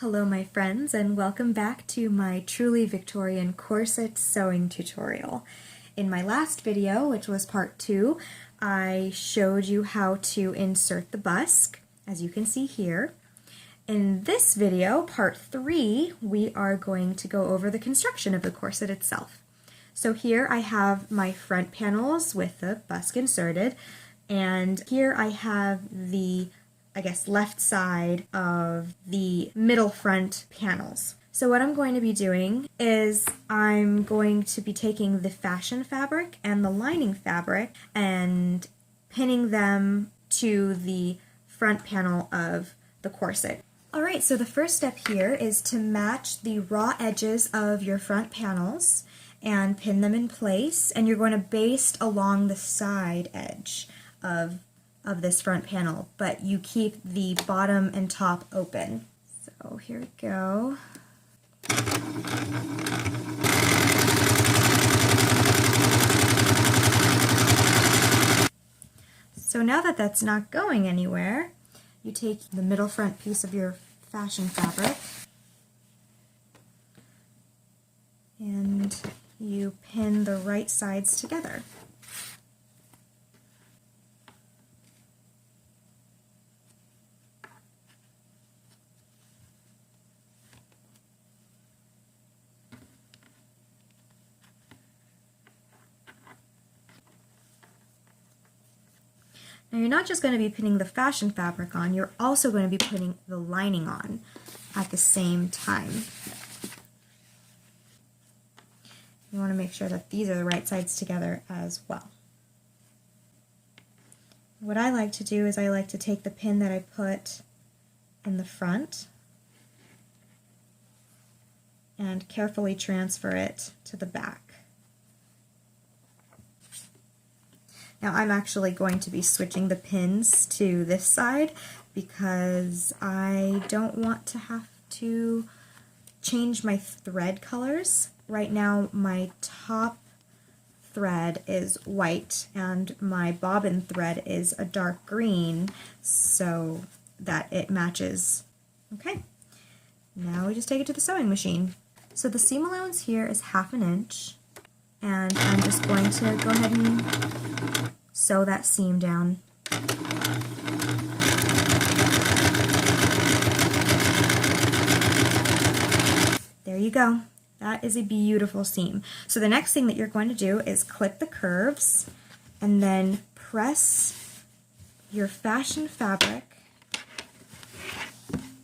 Hello my friends, and welcome back to my truly Victorian corset sewing tutorial. In my last video, which was part 2, I showed you how to insert the busk, as you can see here. In this video, part 3, we are going to go over the construction of the corset itself. So here I have my front panels with the busk inserted, and here I have the left side of the middle front panels. So what I'm going to be doing is I'm going to be taking the fashion fabric and the lining fabric and pinning them to the front panel of the corset. Alright, so the first step here is to match the raw edges of your front panels and pin them in place, and you're going to baste along the side edge of this front panel, but you keep the bottom and top open. So here we go. So now that that's not going anywhere, you take the middle front piece of your fashion fabric and you pin the right sides together. Now you're not just going to be putting the fashion fabric on, you're also going to be putting the lining on at the same time. You want to make sure that these are the right sides together as well. What I like to do is I like to take the pin that I put in the front and carefully transfer it to the back. Now I'm actually going to be switching the pins to this side because I don't want to have to change my thread colors. Right now my top thread is white and my bobbin thread is a dark green so that it matches. Okay, now we just take it to the sewing machine. So the seam allowance here is 1/2 inch. And I'm just going to go ahead and sew that seam down. There you go. That is a beautiful seam. So the next thing that you're going to do is clip the curves and then press your fashion fabric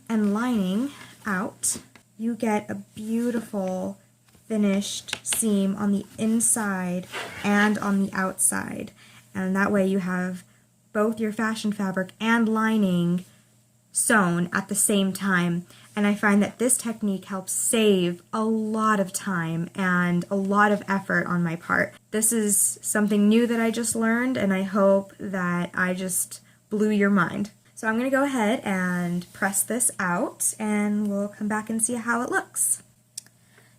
and lining out. You get a beautiful finished seam on the inside and on the outside, and that way you have both your fashion fabric and lining sewn at the same time. And I find that this technique helps save a lot of time and a lot of effort on my part. This is something new that I just learned, and I hope that I just blew your mind. So I'm going to go ahead and press this out and we'll come back and see how it looks.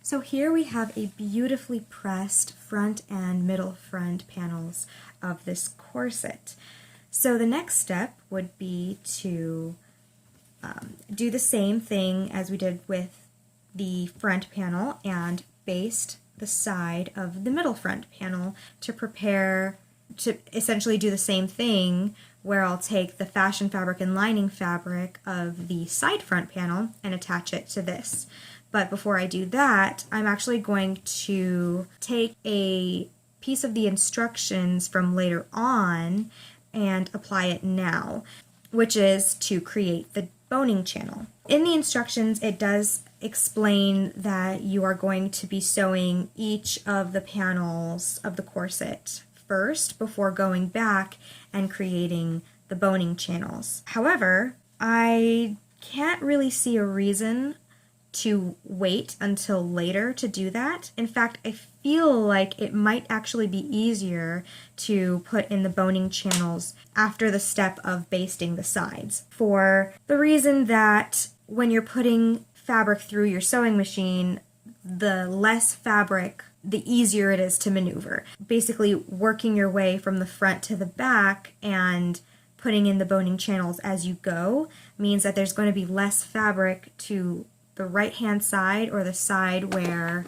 So here we have a beautifully pressed front and middle front panels of this corset. So the next step would be to do the same thing as we did with the front panel and baste the side of the middle front panel to prepare to essentially do the same thing, where I'll take the fashion fabric and lining fabric of the side front panel and attach it to this. But before I do that, I'm actually going to take a piece of the instructions from later on and apply it now, which is to create the boning channel. In the instructions, it does explain that you are going to be sewing each of the panels of the corset first before going back and creating the boning channels. However, I can't really see a reason to wait until later to do that. In fact, I feel like it might actually be easier to put in the boning channels after the step of basting the sides, for the reason that when you're putting fabric through your sewing machine, the less fabric, the easier it is to maneuver. Basically working your way from the front to the back and putting in the boning channels as you go means that there's going to be less fabric to the right-hand side or the side where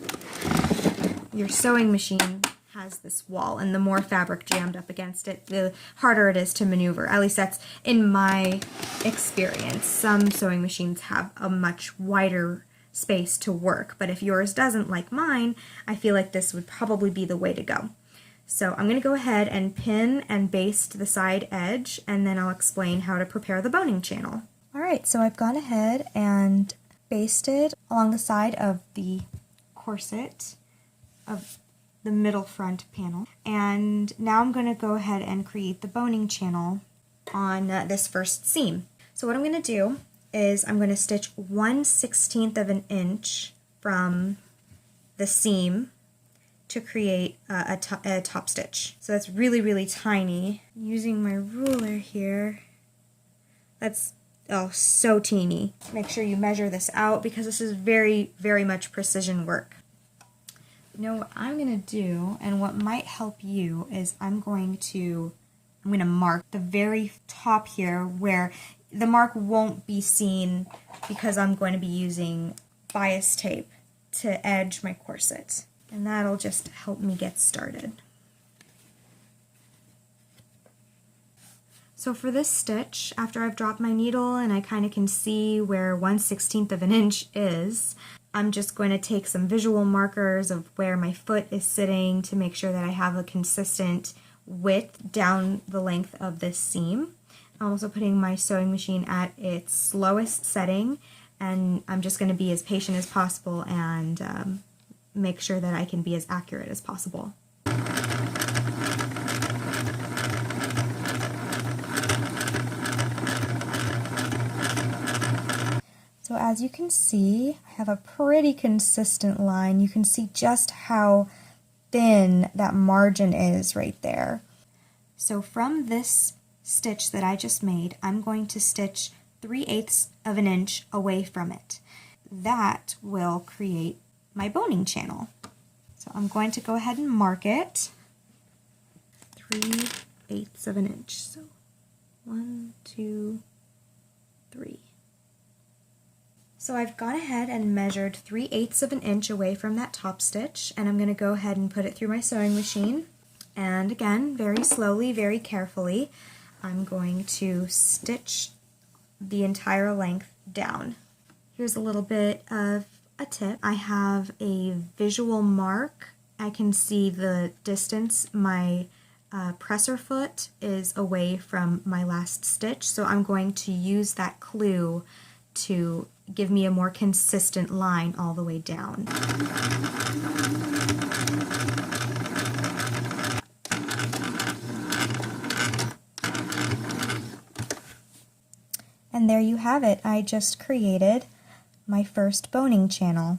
your sewing machine has this wall, and the more fabric jammed up against it, the harder it is to maneuver. At least that's in my experience. Some sewing machines have a much wider space to work, but if yours doesn't, like mine, I feel like this would probably be the way to go. So I'm going to go ahead and pin and baste the side edge, and then I'll explain how to prepare the boning channel. Alright, so I've gone ahead and basted along the side of the corset of the middle front panel, and now I'm going to go ahead and create the boning channel on this first seam. So what I'm going to do is I'm going to stitch 1/16 of an inch from the seam to create a top stitch. So that's really, really tiny. Using my ruler here, that's so teeny. Make sure you measure this out because this is very, very much precision work. You know what I'm going to do, and what might help you, is I'm going to mark the very top here where the mark won't be seen because I'm going to be using bias tape to edge my corset. And that'll just help me get started. So for this stitch, after I've dropped my needle and I kind of can see where 1/16 of an inch is, I'm just going to take some visual markers of where my foot is sitting to make sure that I have a consistent width down the length of this seam. I'm also putting my sewing machine at its slowest setting, and I'm just going to be as patient as possible and make sure that I can be as accurate as possible. So as you can see, I have a pretty consistent line. You can see just how thin that margin is right there. So from this stitch that I just made, I'm going to stitch 3/8 of an inch away from it. That will create my boning channel. So I'm going to go ahead and mark it 3/8 of an inch. So 1, 2, 3. So I've gone ahead and measured 3/8 of an inch away from that top stitch, and I'm going to go ahead and put it through my sewing machine. And again, very slowly, very carefully, I'm going to stitch the entire length down. Here's a little bit of a tip. I have a visual mark. I can see the distance my presser foot is away from my last stitch, so I'm going to use that clue to give me a more consistent line all the way down. And there you have it. I just created my first boning channel.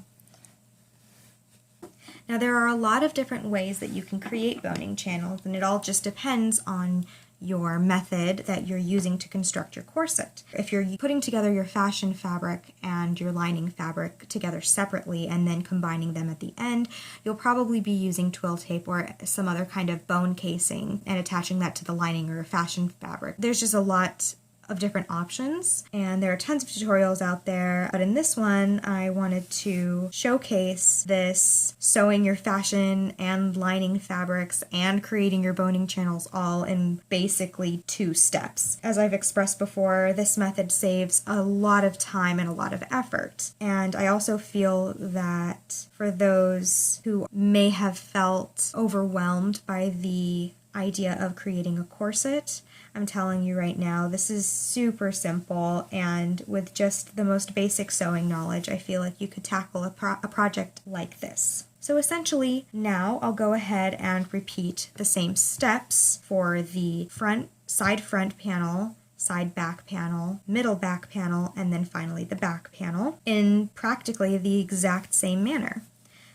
Now there are a lot of different ways that you can create boning channels, and it all just depends on your method that you're using to construct your corset. If you're putting together your fashion fabric and your lining fabric together separately and then combining them at the end, you'll probably be using twill tape or some other kind of bone casing and attaching that to the lining or fashion fabric. There's just a lot of different options, and there are tons of tutorials out there, but in this one I wanted to showcase this sewing your fashion and lining fabrics and creating your boning channels all in basically 2 steps. As I've expressed before, this method saves a lot of time and a lot of effort, and I also feel that for those who may have felt overwhelmed by the idea of creating a corset, I'm telling you right now, this is super simple, and with just the most basic sewing knowledge, I feel like you could tackle a project like this. So essentially, now I'll go ahead and repeat the same steps for the side front panel, side back panel, middle back panel, and then finally the back panel in practically the exact same manner.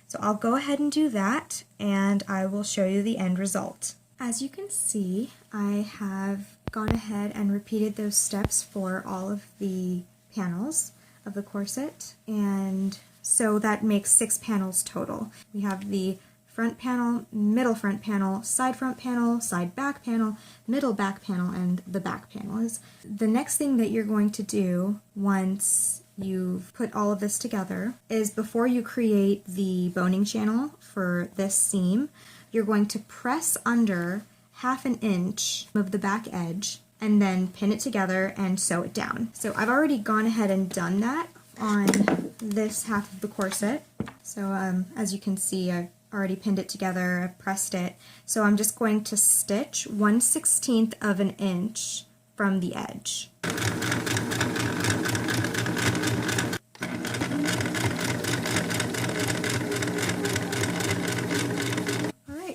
So I'll go ahead and do that, and I will show you the end result. As you can see, I have gone ahead and repeated those steps for all of the panels of the corset, and so that makes 6 panels total. We have the front panel, middle front panel, side back panel, middle back panel, and the back panels. The next thing that you're going to do once you've put all of this together is, before you create the boning channel for this seam, you're going to press under 1/2 inch of the back edge and then pin it together and sew it down. So I've already gone ahead and done that on this half of the corset. So as you can see, I've already pinned it together, I've pressed it. So I'm just going to stitch 1/16 of an inch from the edge.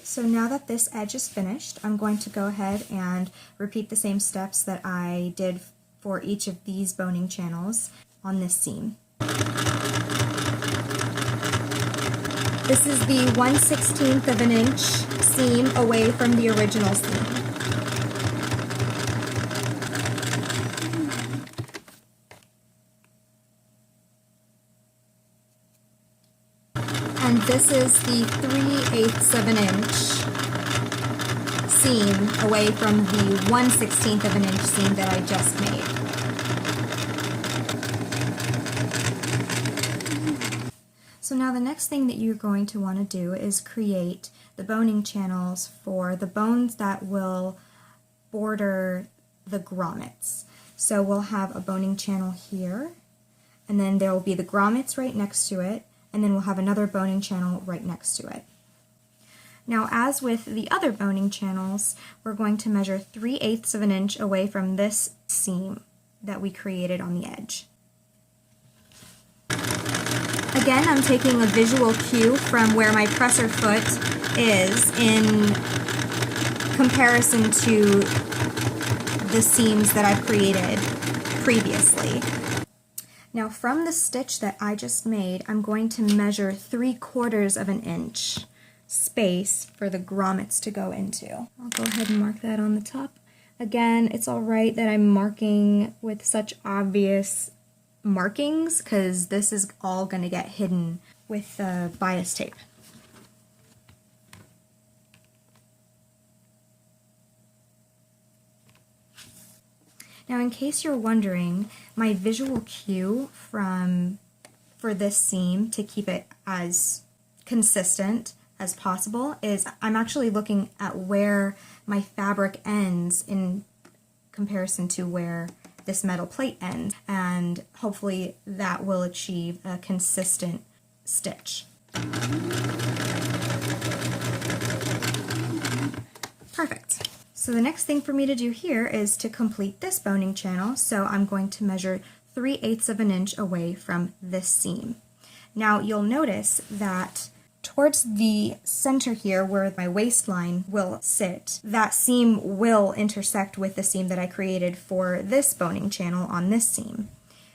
So now that this edge is finished, I'm going to go ahead and repeat the same steps that I did for each of these boning channels on this seam. This is the 1/16 of an inch seam away from the original seam. And this is the 3/8 of an inch seam away from the 1/16 of an inch seam that I just made. So now the next thing that you're going to want to do is create the boning channels for the bones that will border the grommets. So we'll have a boning channel here, and then there will be the grommets right next to it, and then we'll have another boning channel right next to it. Now, as with the other boning channels, we're going to measure 3/8 of an inch away from this seam that we created on the edge. Again, I'm taking a visual cue from where my presser foot is in comparison to the seams that I've created previously. Now, from the stitch that I just made, I'm going to measure 3/4 of an inch space for the grommets to go into. I'll go ahead and mark that on the top. Again, it's all right that I'm marking with such obvious markings, because this is all going to get hidden with the bias tape. Now, in case you're wondering, my visual cue for this seam to keep it as consistent as possible is I'm actually looking at where my fabric ends in comparison to where this metal plate ends, and hopefully that will achieve a consistent stitch. Perfect. So the next thing for me to do here is to complete this boning channel, so I'm going to measure 3/8 of an inch away from this seam. Now you'll notice that towards the center here, where my waistline will sit, that seam will intersect with the seam that I created for this boning channel on this seam.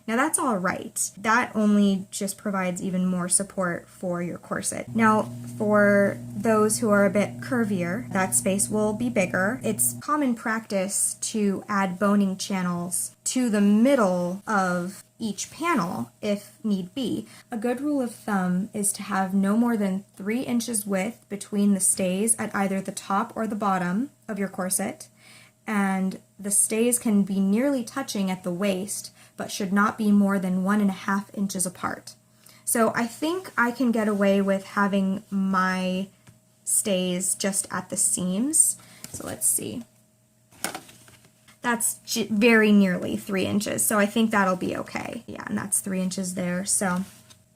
Now that's all right. That only just provides even more support for your corset. Now, for those who are a bit curvier, that space will be bigger. It's common practice to add boning channels to the middle of each panel if need be. A good rule of thumb is to have no more than 3 inches width between the stays at either the top or the bottom of your corset, and the stays can be nearly touching at the waist, but should not be more than 1.5 inches apart. So I think I can get away with having my stays just at the seams. So let's see. That's very nearly 3 inches, so I think that'll be okay. Yeah, and that's 3 inches there. So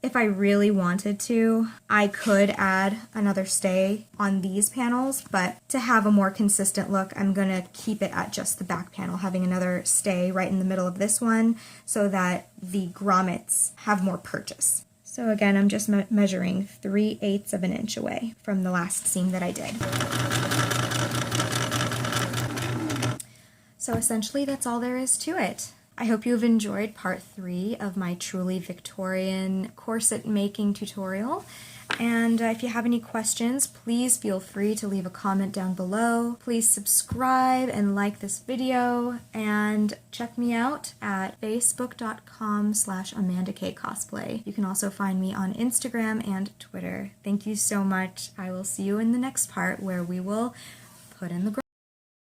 if I really wanted to, I could add another stay on these panels, but to have a more consistent look, I'm going to keep it at just the back panel, having another stay right in the middle of this one so that the grommets have more purchase. So again, I'm just measuring 3/8 of an inch away from the last seam that I did. So essentially that's all there is to it. I hope you've enjoyed part 3 of my truly Victorian corset making tutorial. And if you have any questions, please feel free to leave a comment down below. Please subscribe and like this video, and check me out at facebook.com/AmandaKCosplay. You can also find me on Instagram and Twitter. Thank you so much. I will see you in the next part where we will put in the